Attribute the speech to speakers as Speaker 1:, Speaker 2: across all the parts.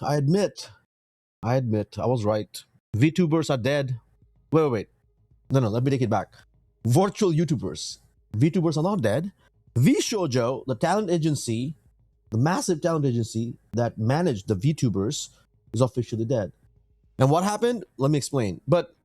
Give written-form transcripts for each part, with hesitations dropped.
Speaker 1: I admit, I was right. VTubers are dead. Wait. No, let me take it back. Virtual YouTubers. VTubers are not dead. VShojo, the talent agency, the massive talent agency that managed the VTubers, is officially dead. And what happened? Let me explain. But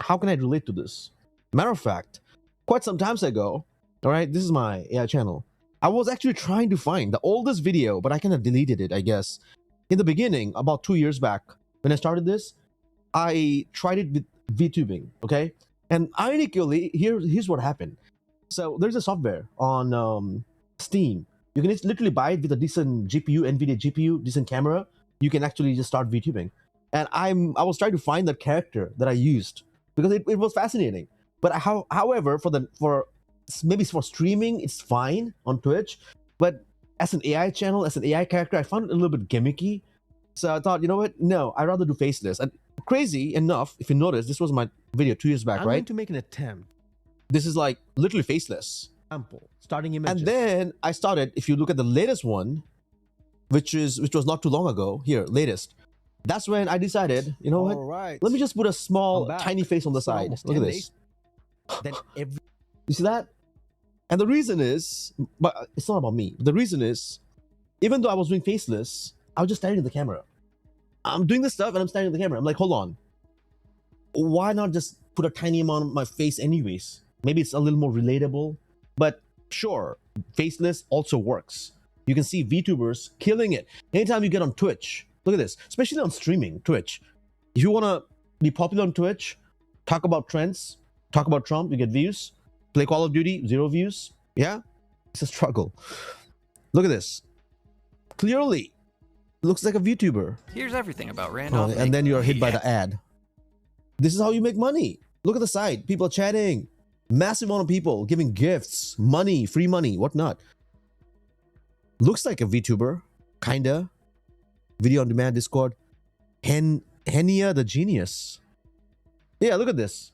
Speaker 1: how can I relate to this? Matter of fact, quite some times ago, all right, this is my AI channel. I was actually trying to find the oldest video, but I kind of deleted it, I guess. In the beginning, about 2 years back, when I started this, I tried it with VTubing, okay? And ironically, here's what happened. So there's a software on Steam. You can literally buy it with a decent GPU, NVIDIA GPU, decent camera. You can actually just start VTubing. And I was trying to find that character that I used because it was fascinating. But however, for maybe for streaming, it's fine on Twitch. But as an AI channel, as an AI character, I found it a little bit gimmicky. So I thought, you know what? No, I'd rather do faceless. And crazy enough, if you notice, this was my video 2 years back,
Speaker 2: I'm
Speaker 1: right?
Speaker 2: going to make an attempt.
Speaker 1: This is like literally faceless.
Speaker 2: Example, starting images.
Speaker 1: And then I started, if you look at the latest one, which was not too long ago, here, latest. That's when I decided, you know what?
Speaker 2: Right.
Speaker 1: Let me just put a small, tiny face on the side. Look at this.
Speaker 2: Then
Speaker 1: You see that? And the reason is, but it's not about me. The reason is, even though I was doing faceless, I was just staring at the camera. I'm doing this stuff and I'm staring at the camera. I'm like, hold on. Why not just put a tiny amount of my face anyways? Maybe it's a little more relatable. But sure, faceless also works. You can see VTubers killing it. Anytime you get on Twitch, look at this, especially on streaming, Twitch. If you want to be popular on Twitch, talk about trends, talk about Trump, you get views. Play Call of Duty, 0 views. Yeah, it's a struggle. Look at this. Clearly, looks like a VTuber.
Speaker 3: Here's everything about Randolph.
Speaker 1: And then you're hit by the ad. This is how you make money. Look at the side. People are chatting. Massive amount of people giving gifts, money, free money, whatnot. Looks like a VTuber, kinda. Video on demand, Discord. Henia the genius. Yeah, look at this.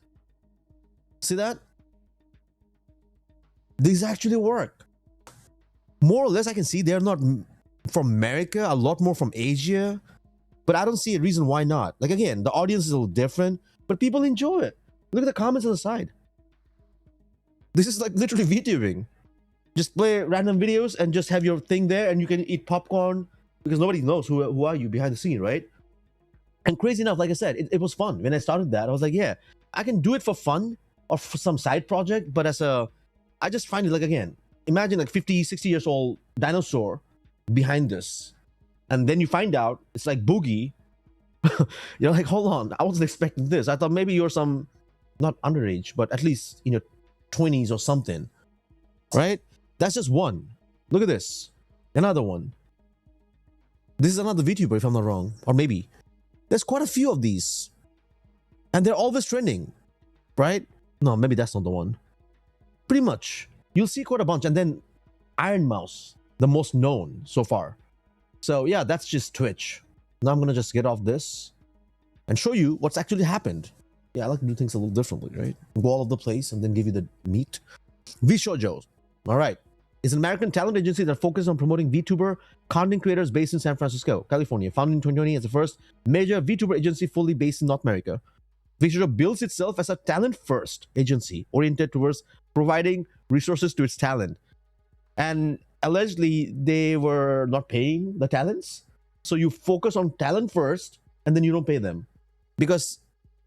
Speaker 1: See that? These actually work. More or less, I can see they're not from America, a lot more from Asia. But I don't see a reason why not. Like, again, the audience is a little different, but people enjoy it. Look at the comments on the side. This is like literally VTubing. Just play random videos and just have your thing there and you can eat popcorn because nobody knows who are you behind the scene, right? And crazy enough, like I said, it was fun. When I started that, I was like, yeah, I can do it for fun or for some side project, but I just find it like, again, imagine like 50, 60 years old dinosaur behind this. And then you find out it's like Boogie. You're like, hold on, I wasn't expecting this. I thought maybe you're some, not underage, but at least in your 20s or something, right? That's just one. Look at this. Another one. This is another VTuber, if I'm not wrong. Or maybe. There's quite a few of these. And they're always trending, right? No, maybe that's not the one. Pretty much. You'll see quite a bunch. And then Ironmouse, the most known so far. So yeah, that's just Twitch. Now I'm going to just get off this and show you what's actually happened. Yeah, I like to do things a little differently, right? Go all over the place and then give you the meat. VShojo. All right. It's an American talent agency that focuses on promoting VTuber content creators based in San Francisco, California. Founded in 2020 as the first major VTuber agency fully based in North America. VShojo builds itself as a talent-first agency oriented towards providing resources to its talent. And allegedly, they were not paying the talents. So you focus on talent first, and then you don't pay them. Because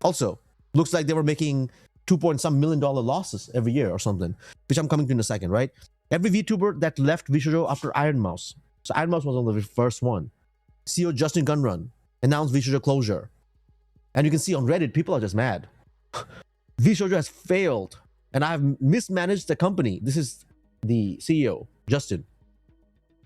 Speaker 1: also, looks like they were making $2 million losses every year or something, which I'm coming to in a second, right? Every VTuber that left VShojo after Ironmouse. So Ironmouse was on the first one. CEO Justin Gunrun announced VShojo Closure. And you can see on Reddit, people are just mad. VShojo has failed, and I've mismanaged the company. This is the CEO, Justin,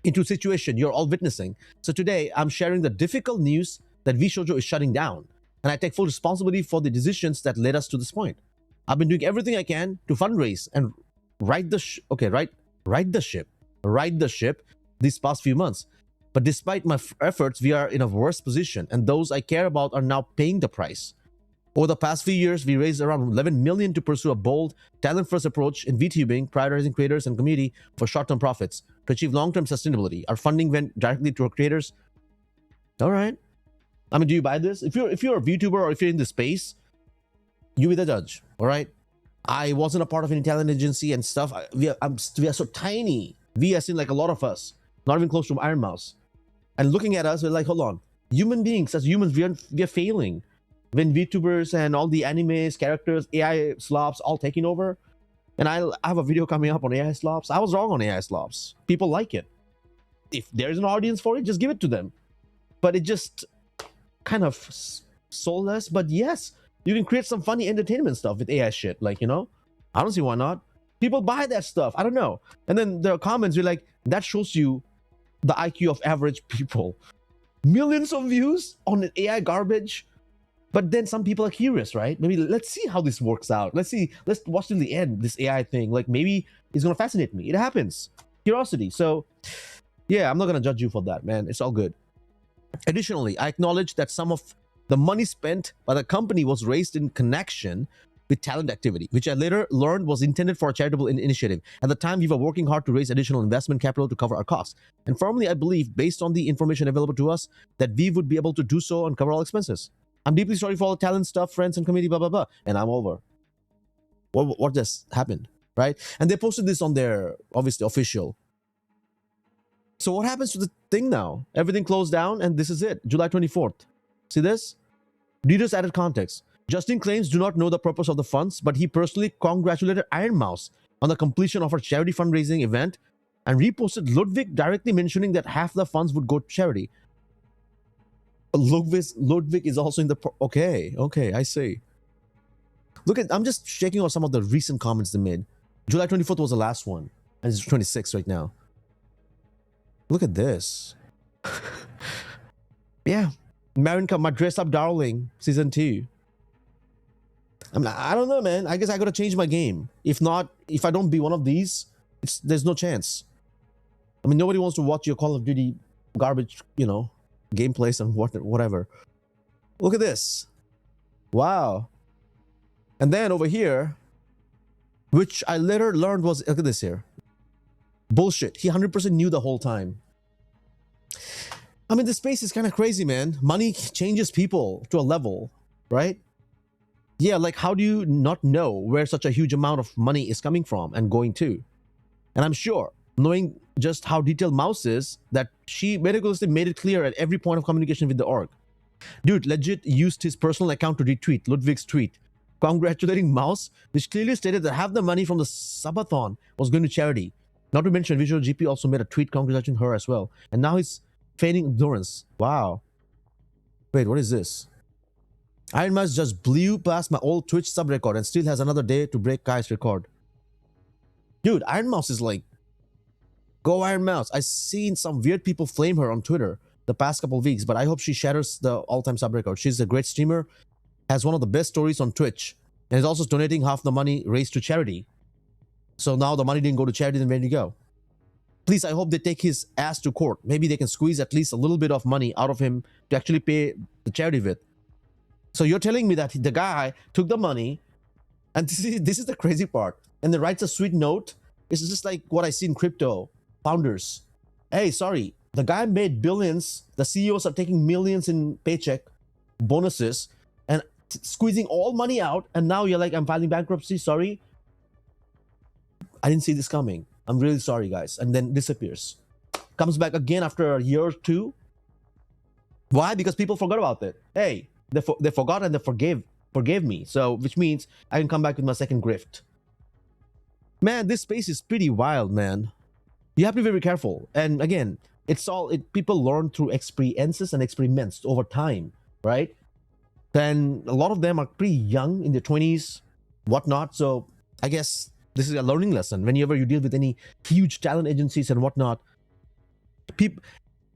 Speaker 1: into a situation you're all witnessing. So today, I'm sharing the difficult news that VShojo is shutting down. And I take full responsibility for the decisions that led us to this point. I've been doing everything I can to fundraise and right the ship these past few months. But despite my efforts, we are in a worse position, and those I care about are now paying the price. Over the past few years, we raised around 11 million to pursue a bold, talent-first approach in VTubing, prioritizing creators and community for short-term profits. To achieve long-term sustainability, our funding went directly to our creators All right. I mean, do you buy this? If you're a VTuber or if you're in the space, you be the judge. All right. I wasn't a part of any talent agency and stuff. We are so tiny. We, as in like a lot of us, not even close to Ironmouse. And looking at us, we're like, hold on. Human beings, as humans, we are failing. When VTubers and all the animes, characters, AI slops all taking over. And I have a video coming up on AI slops. I was wrong on AI slops. People like it. If there's an audience for it, just give it to them. But it just kind of soulless. But yes, you can create some funny entertainment stuff with AI shit. Like, I don't see why not. People buy that stuff. I don't know. And then there are comments, you're like, that shows you the IQ of average people. Millions of views on an AI garbage. But then some people are curious, right? Maybe let's see how this works out. Let's watch till the end, this AI thing. Like maybe it's gonna fascinate me. It happens. Curiosity. So yeah, I'm not gonna judge you for that, man. It's all good. Additionally, I acknowledge that some of the money spent by the company was raised in connection with talent activity, which I later learned was intended for a charitable initiative. At the time, we were working hard to raise additional investment capital to cover our costs. And firmly, I believe, based on the information available to us, that we would be able to do so and cover all expenses. I'm deeply sorry for all the talent stuff, friends, and community, blah, blah, blah. And I'm over. What just happened, right? And they posted this on their, obviously, official. So what happens to the thing now? Everything closed down, and this is it. July 24th. See this? Readers added context. Justin claims do not know the purpose of the funds, but he personally congratulated Ironmouse on the completion of her charity fundraising event and reposted Ludwig directly mentioning that half the funds would go to charity. Ludwig is also in the... Okay, I see. Look at... I'm just checking out some of the recent comments they made. July 24th was the last one, and it's 26 right now. Look at this. Yeah. Marinka, my dress up darling, season 2. I don't know, man. I guess I gotta change my game. If not, if I don't be one of these, there's no chance. I mean, nobody wants to watch your Call of Duty garbage, gameplays and whatever. Look at this. Wow. And then over here, which I later learned was, look at this here. Bullshit. He 100% knew the whole time. I mean, this space is kind of crazy, man. Money changes people to a level, right? Yeah, like how do you not know where such a huge amount of money is coming from and going to? And I'm sure, knowing just how detailed Mouse is, that she meticulously made it clear at every point of communication with the org. Dude legit used his personal account to retweet Ludwig's tweet, congratulating Mouse, which clearly stated that half the money from the subathon was going to charity. Not to mention, Visual GP also made a tweet congratulating her as well. And now he's feigning ignorance. Wow. Wait, what is this? Ironmouse just blew past my old Twitch sub record and still has another day to break Kai's record. Dude, Ironmouse is like, go Ironmouse. I've seen some weird people flame her on Twitter the past couple of weeks, but I hope she shatters the all-time sub record. She's a great streamer, has one of the best stories on Twitch, and is also donating half the money raised to charity. So now the money didn't go to charity, then where did it go? Please, I hope they take his ass to court. Maybe they can squeeze at least a little bit of money out of him to actually pay the charity with. So you're telling me that the guy took the money, and this is the crazy part, and then writes a sweet note. It's just like what I see in crypto founders. Hey, sorry, the guy made billions. The CEOs are taking millions in paycheck bonuses and squeezing all money out. And now you're like, I'm filing bankruptcy. Sorry. I didn't see this coming. I'm really sorry, guys. And then disappears. Comes back again after a year or two. Why? Because people forgot about it. Hey, they forgot and they forgave me. So, which means I can come back with my second grift. Man, this space is pretty wild, man. You have to be very careful. And again, people learn through experiences and experiments over time, right? Then a lot of them are pretty young, in their 20s, whatnot. So I guess this is a learning lesson. Whenever you deal with any huge talent agencies and whatnot, a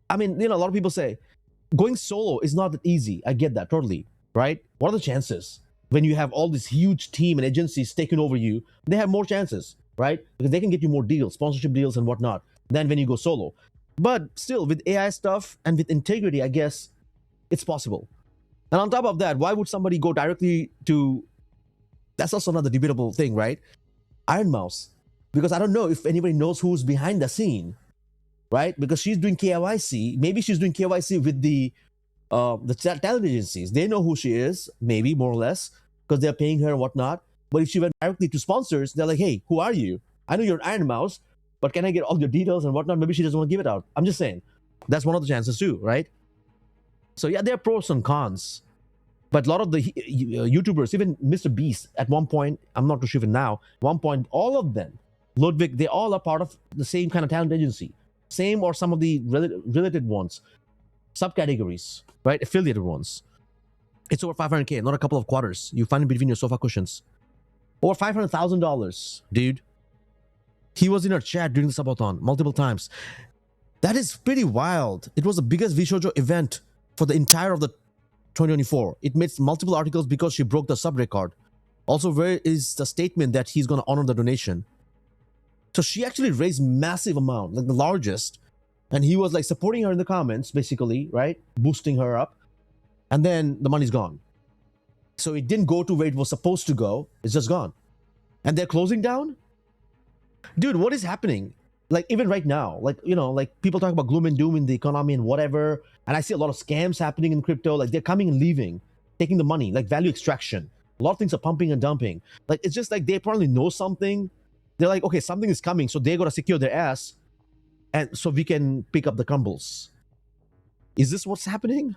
Speaker 1: lot of people say, going solo is not that easy. I get that, totally, right? What are the chances? When you have all this huge team and agencies taking over you, they have more chances, right? Because they can get you more deals, sponsorship deals and whatnot, than when you go solo. But still, with AI stuff and with integrity, I guess it's possible. And on top of that, why would somebody go directly to... That's also another debatable thing, right? Ironmouse. Because I don't know if anybody knows who's behind the scene, right? Because she's doing KYC. Maybe she's doing KYC with the the talent agencies, they know who she is, maybe more or less, because they're paying her and whatnot. But if she went directly to sponsors, they're like, hey, who are you? I know you're an Ironmouse, but can I get all your details and whatnot? Maybe she doesn't want to give it out. I'm just saying. That's one of the chances too, right? So yeah, there are pros and cons. But a lot of the YouTubers, even Mr. Beast, at one point, I'm not too sure even now, at one point, all of them, Ludwig, they all are part of the same kind of talent agency. Same or some of the related ones, subcategories, right? Affiliated ones. It's over 500K, not a couple of quarters. You find it between your sofa cushions. Over $500,000, dude. He was in our chat during the subathon multiple times. That is pretty wild. It was the biggest VShojo event for the entire of the 2024. It made multiple articles because she broke the sub record. Also, where is the statement that he's going to honor the donation? So she actually raised massive amount, like the largest. And he was like supporting her in the comments, basically, right? Boosting her up. And then the money's gone. So it didn't go to where it was supposed to go. It's just gone. And they're closing down? Dude, what is happening? Like even right now, like, you know, like people talk about gloom and doom in the economy and whatever. And I see a lot of scams happening in crypto. Like they're coming and leaving, taking the money, like value extraction. A lot of things are pumping and dumping. Like it's just like they probably know something. They're like, okay, something is coming. So they got to secure their ass. And so we can pick up the crumbles. Is this what's happening?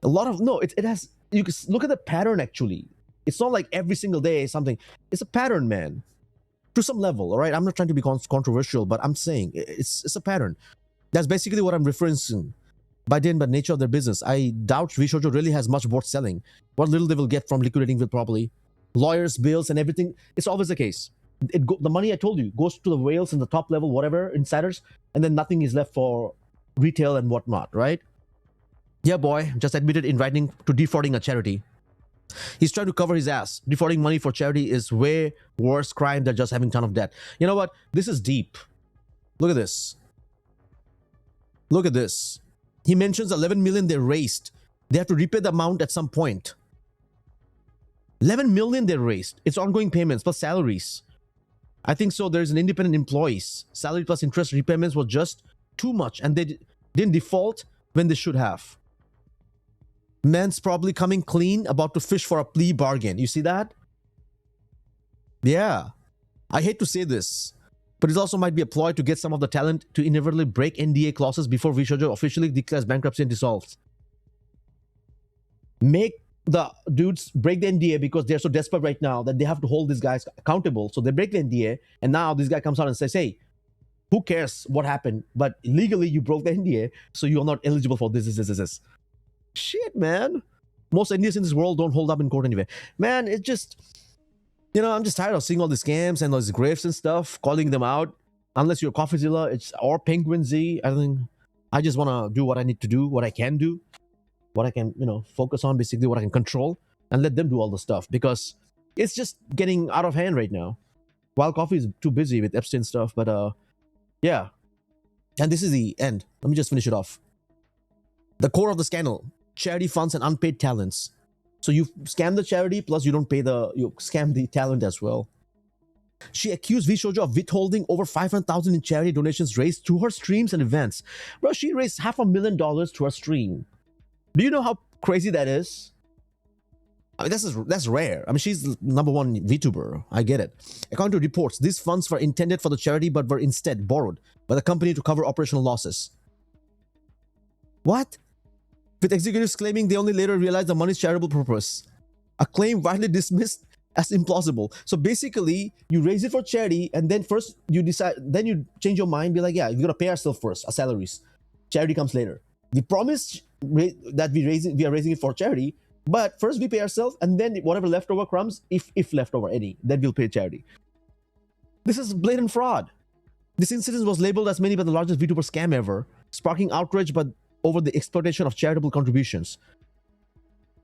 Speaker 1: A lot of, no, it has, you can look at the pattern actually. It's not like every single day something. It's a pattern, man. To some level, all right? I'm not trying to be controversial, but I'm saying it's a pattern. That's basically what I'm referencing by the nature of their business. I doubt VShojo really has much worth selling. What little they will get from liquidating will probably. Lawyers, bills, and everything. It's always the case. The money I told you goes to the whales in the top level, whatever, insiders, and then nothing is left for retail and whatnot, right? Yeah, boy, just admitted in writing to defrauding a charity. He's trying to cover his ass. Defrauding money for charity is way worse crime than just having a ton of debt. You know what? This is deep. Look at this. Look at this. He mentions 11 million they raised. They have to repay the amount at some point. 11 million they raised. It's ongoing payments plus salaries. I think so. There's an independent employees. Salary plus interest repayments was just too much and they didn't default when they should have. Man's probably coming clean, about to fish for a plea bargain. You see that? Yeah. I hate to say this, but it also might be a ploy to get some of the talent to inevitably break NDA clauses before VShojo officially declares bankruptcy and dissolves. Make the dudes break the NDA because they're so desperate right now that they have to hold these guys accountable. So they break the NDA, and now this guy comes out and says, hey, who cares what happened? But legally, you broke the NDA, so you're not eligible for this. Shit, man. Most NDAs in this world don't hold up in court anyway. Man, it just, you know, I'm just tired of seeing all these scams and all these grifts and stuff, calling them out. Unless you're CoffeeZilla, or Penguin Z. I think I just want to do what I need to do, what I can do, what I can, you know, focus on, basically what I can control, and let them do all the stuff because it's just getting out of hand right now. Wild Coffee is too busy with Epstein stuff, but yeah. And this is the end. Let me just finish it off. The core of the scandal. Charity funds and unpaid talents. So you scam the charity, plus you scam the talent as well. She accused VShojo of withholding over $500,000 in charity donations raised through her streams and events. Bro, she raised $500,000 to her stream. Do you know how crazy that is? I mean, that's rare. I mean, she's the #1 VTuber. I get it. According to reports, these funds were intended for the charity, but were instead borrowed by the company to cover operational losses. What? With executives claiming they only later realized the money's charitable purpose. A claim widely dismissed as implausible. So basically, you raise it for charity, and then first you decide, then you change your mind, be like, yeah, we gotta pay ourselves first, our salaries. Charity comes later. We promised that we are raising it for charity, but first we pay ourselves, and then whatever leftover crumbs, if leftover any, then we'll pay charity. This is blatant fraud. This incident was labeled as many by the largest VTuber scam ever, sparking outrage over the exploitation of charitable contributions.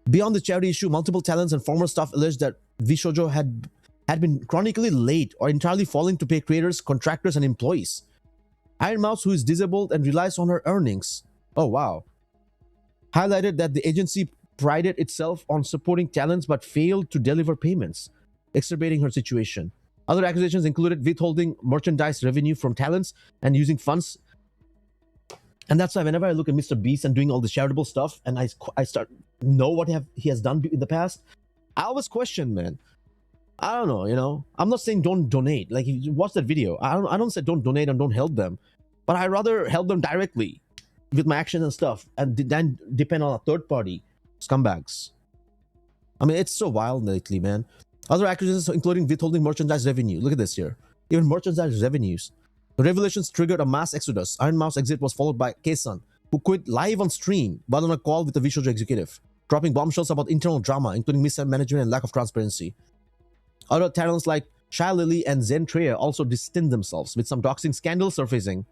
Speaker 1: Beyond the charity issue, multiple talents and former staff alleged that VShojo had been chronically late or entirely failing to pay creators, contractors, and employees. Ironmouse, who is disabled and relies on her earnings, oh wow, highlighted that the agency prided itself on supporting talents but failed to deliver payments, exacerbating her situation. Other accusations included withholding merchandise revenue from talents and using funds And that's why whenever I look at Mr. Beast and doing all the charitable stuff, and I start know what he has done in the past, I always question, man. I don't know, you know. I'm not saying don't donate. Like, if you watch that video, I don't say don't donate and don't help them, but I rather help them directly with my actions and stuff, and then depend on a third party scumbags. I mean, it's so wild lately, man. Other accusations, including withholding merchandise revenue. Look at this here. Even merchandise revenues. The revelations triggered a mass exodus. Ironmouse exit was followed by Keisan, who quit live on stream while on a call with the VShojo executive, dropping bombshells about internal drama, including mismanagement and lack of transparency. Other talents like Shy Lily and Zen Treya also distanced themselves, with some doxing scandals surfacing,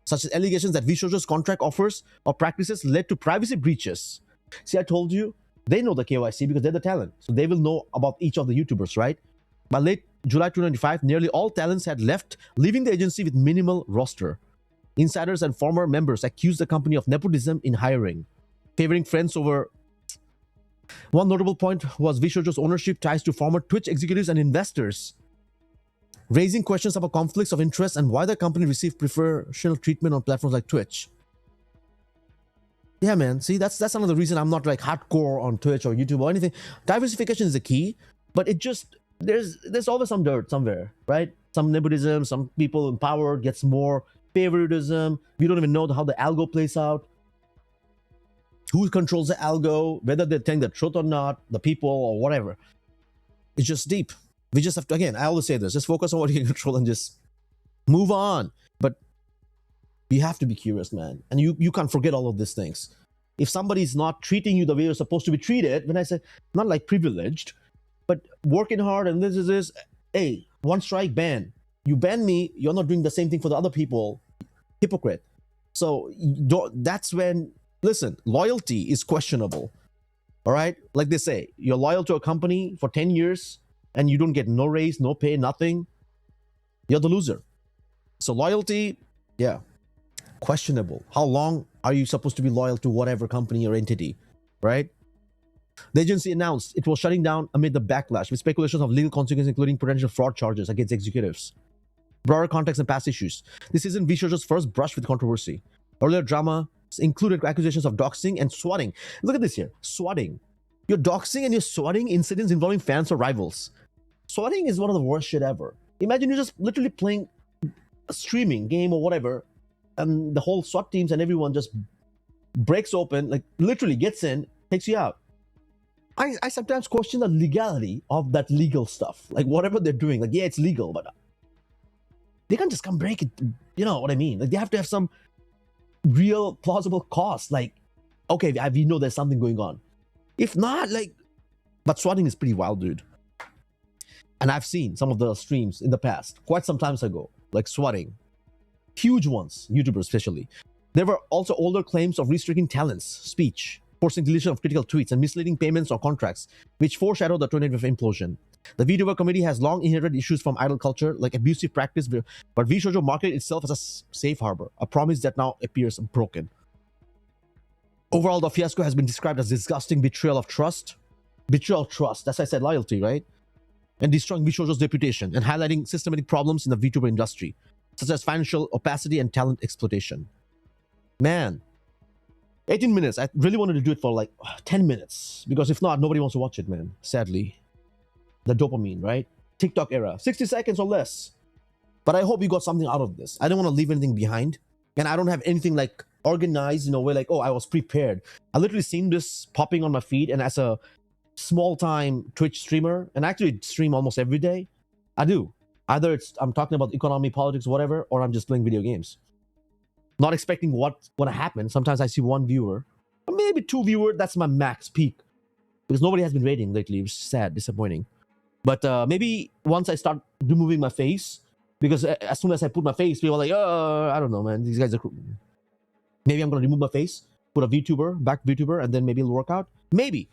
Speaker 1: such as allegations that VShojo's contract offers or practices led to privacy breaches. See, I told you, they know the KYC because they're the talent, so they will know about each of the YouTubers, right? By late July 2025, nearly all talents had left, leaving the agency with minimal roster. Insiders and former members accused the company of nepotism in hiring, favoring friends over. One notable point was VShojo's ownership ties to former Twitch executives and investors, raising questions about conflicts of interest and why the company received preferential treatment on platforms like Twitch. Yeah, man. See, that's another reason I'm not like hardcore on Twitch or YouTube or anything. Diversification is the key, but it just there's always some dirt somewhere, right? Some nepotism, some people in power gets more favoritism. We don't even know how the algo plays out. Who controls the algo, whether they're telling the truth or not, the people or whatever. It's just deep. We just have to, again, I always say this, just focus on what you can control and just move on. But you have to be curious, man. And you can't forget all of these things. If somebody's not treating you the way you're supposed to be treated, when I say not like privileged, but working hard and this is this, hey, one strike ban. You ban me, you're not doing the same thing for the other people. Hypocrite. So that's when, listen, loyalty is questionable. All right? Like they say, you're loyal to a company for 10 years and you don't get no raise, no pay, nothing. You're the loser. So loyalty, yeah, questionable. How long are you supposed to be loyal to whatever company or entity, right? The agency announced it was shutting down amid the backlash with speculations of legal consequences, including potential fraud charges against executives. Broader context and past issues. This isn't VShojo's first brush with controversy. Earlier drama included accusations of doxing and swatting. Look at this here. Swatting. You're doxing and you're swatting incidents involving fans or rivals. Swatting is one of the worst shit ever. Imagine you're just literally playing a streaming game or whatever, and the whole SWAT teams and everyone just breaks open, like literally gets in, takes you out. I sometimes question the legality of that legal stuff. Like whatever they're doing, like yeah, it's legal, but they can't just come break it. You know what I mean? Like they have to have some real plausible cause. Like, okay, we know there's something going on. If not, like, but swatting is pretty wild, dude. And I've seen some of the streams in the past, quite some times ago, like swatting. Huge ones, YouTubers especially. There were also older claims of restricting talents, speech, forcing deletion of critical tweets, and misleading payments or contracts, which foreshadowed the 2025 implosion. The VTuber community has long inherited issues from idol culture, like abusive practice, but VShojo marketed itself as a safe harbor, a promise that now appears broken. Overall, the fiasco has been described as disgusting betrayal of trust. Betrayal of trust, that's why I said loyalty, right? And destroying VShojo's reputation and highlighting systematic problems in the VTuber industry, such as financial opacity and talent exploitation. Man, 18 minutes. I really wanted to do it for like 10 minutes because if not, nobody wants to watch it, man. Sadly. The dopamine, right? TikTok era. 60 seconds or less. But I hope you got something out of this. I don't want to leave anything behind. And I don't have anything like organized in a way like, oh, I was prepared. I literally seen this popping on my feed, and as a small-time Twitch streamer, and I actually stream almost every day, I do. Either I'm talking about economy, politics, whatever, or I'm just playing video games. Not expecting what's going to happen. Sometimes I see one viewer, or maybe two viewers. That's my max peak. Because nobody has been rating lately. It's sad, disappointing. But maybe once I start removing my face, because as soon as I put my face, people are like, I don't know, man. These guys are... Maybe I'm going to remove my face, put a VTuber, back VTuber, and then maybe it'll work out. Maybe.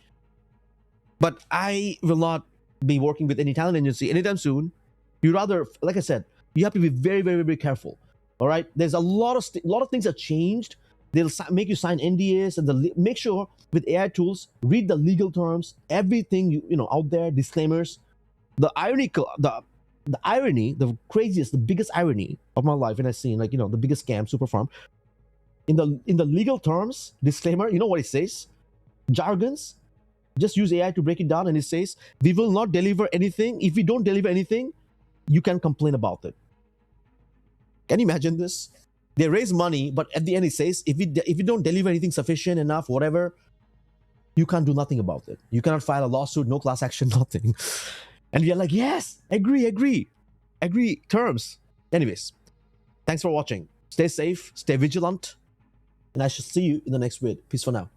Speaker 1: But I will not be working with any talent agency anytime soon. You rather, like I said, you have to be very, very, very careful. All right? There's a lot of things that changed. They'll make you sign NDAs, and make sure with AI tools, read the legal terms, everything you know out there, disclaimers. The irony, the craziest, the biggest irony of my life, and I've seen, like, you know, the biggest scam, Super Farm. in the legal terms, disclaimer, you know what it says? Jargons. Just use AI to break it down, and it says we will not deliver anything. If we don't deliver anything, you can complain about it. Can you imagine this? They raise money, but at the end it says if you don't deliver anything sufficient enough, whatever, you can't do nothing about it. You cannot file a lawsuit, no class action, nothing. And we are like, yes, agree terms. Anyways, thanks for watching. Stay safe, stay vigilant, and I shall see you in the next vid. Peace for now.